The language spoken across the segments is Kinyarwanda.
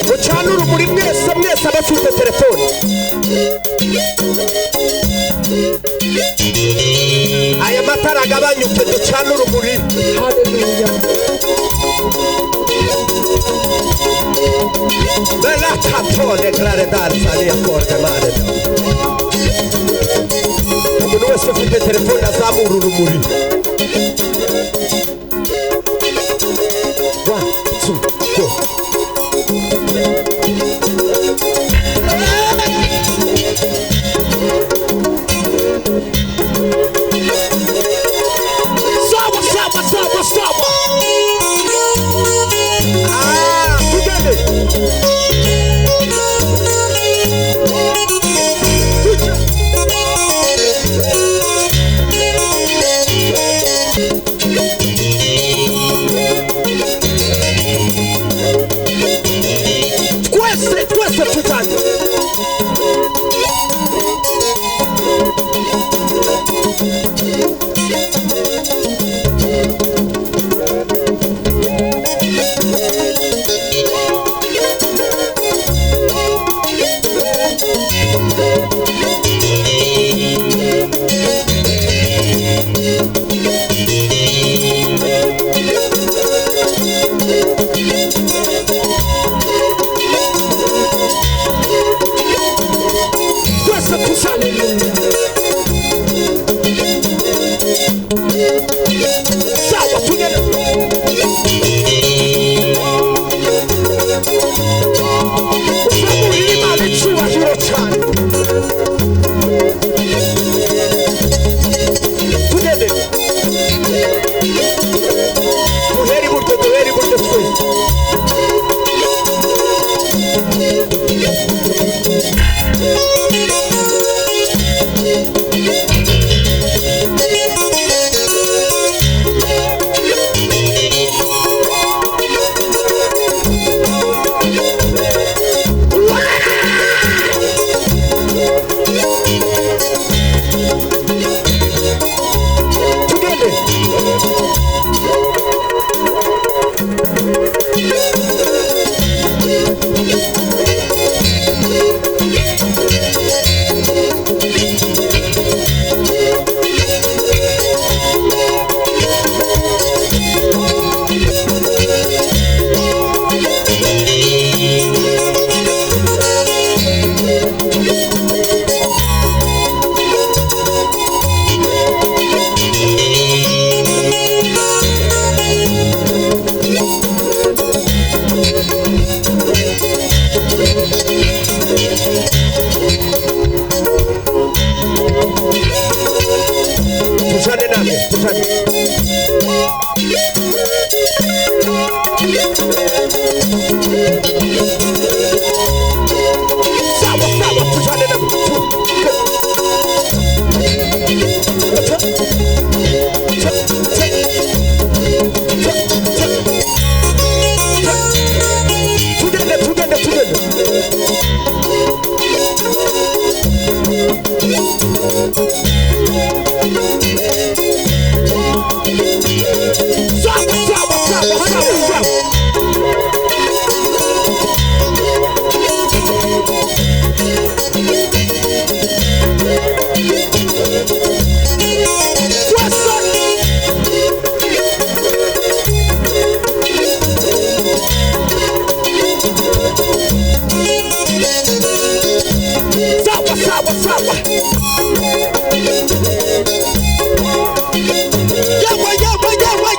Mucana urumuri mwese abafite telefone. Aya matara agabanyuke ducana urumuri. Haleluya. Bella cantone claredar sali acorde male. Umuntu wese ufite telefone azamura urumuri. 1, 2, go. Stop. Together. Questo tutto.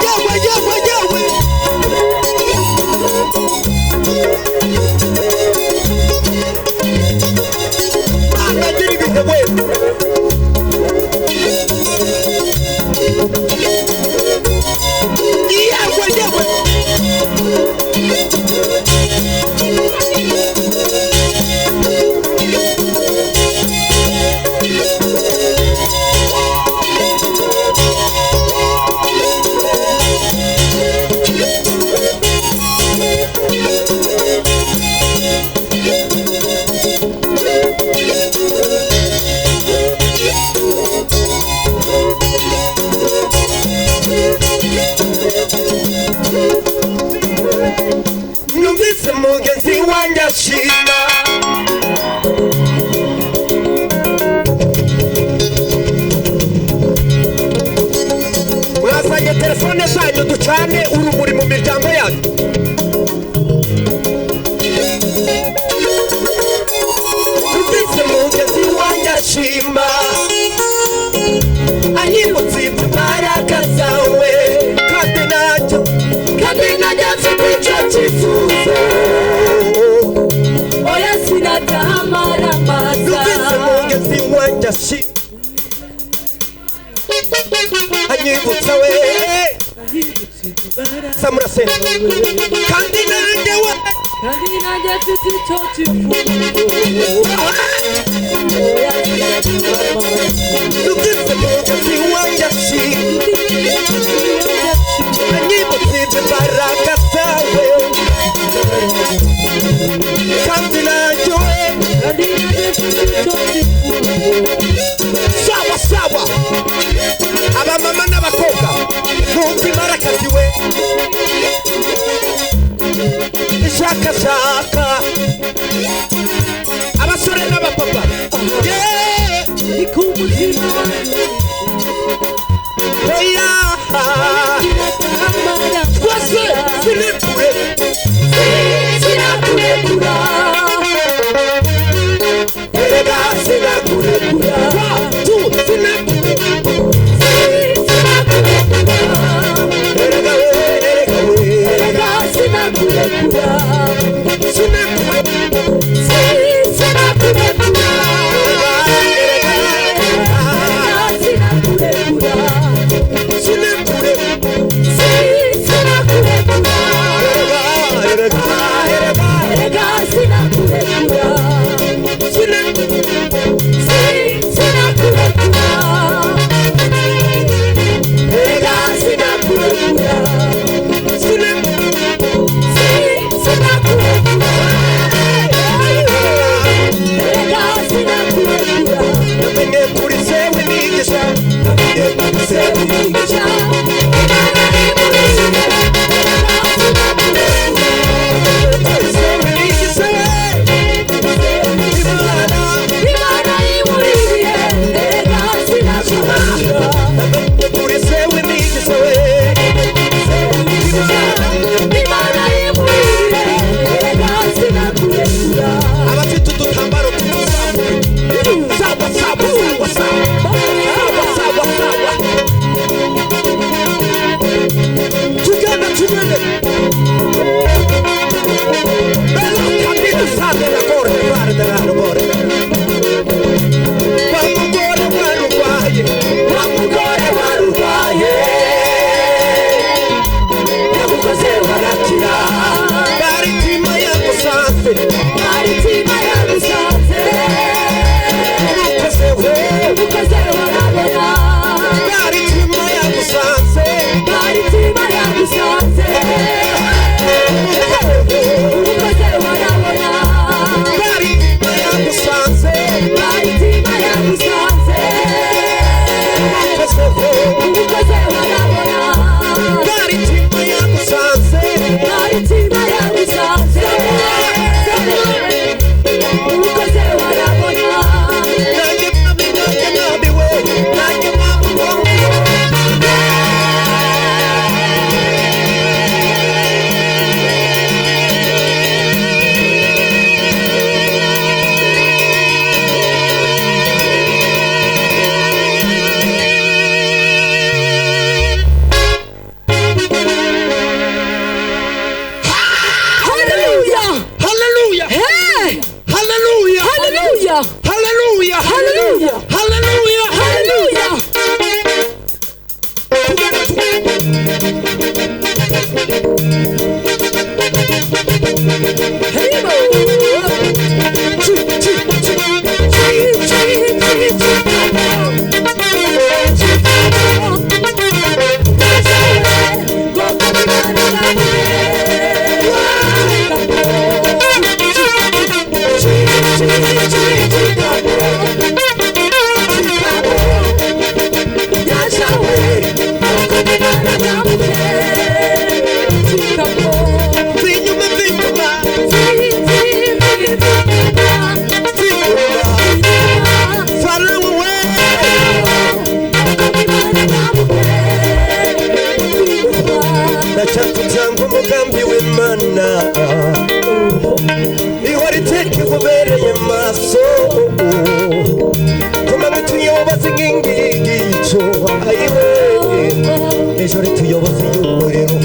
Yeah. mugenzi wanjye ashima mwazanye telefone zanyu ducane urumuri mu miryango yanyu numvise mugenzi wanjye ashima anyibutse imbaraga zawe kandi nanjye mfite icyo cyifuzo oya sinatamaramaza numvise mugenzi wanjye ashima anyibutsa we samura sena kandi nanjye mfite icyo cyifuzo oya numvise mugenzi wanjye ashima anyibutsa imbaraga zawe kandi nanjye mfite icyo cyifuzo sawa sawa abamama n'abakobwa mwumva imarakazi we ishakashaka abasore n'abapapa ni ku mutima oya twese sinekure sinakurekura erega sinakurekura sinekure erega sinakurekura Baritima yagusanze umugambi w'Imana ihora iteka ikubereye maso kumame tuyoboze ng'ingigico ayiwe ejo rituyoboze y'umuriro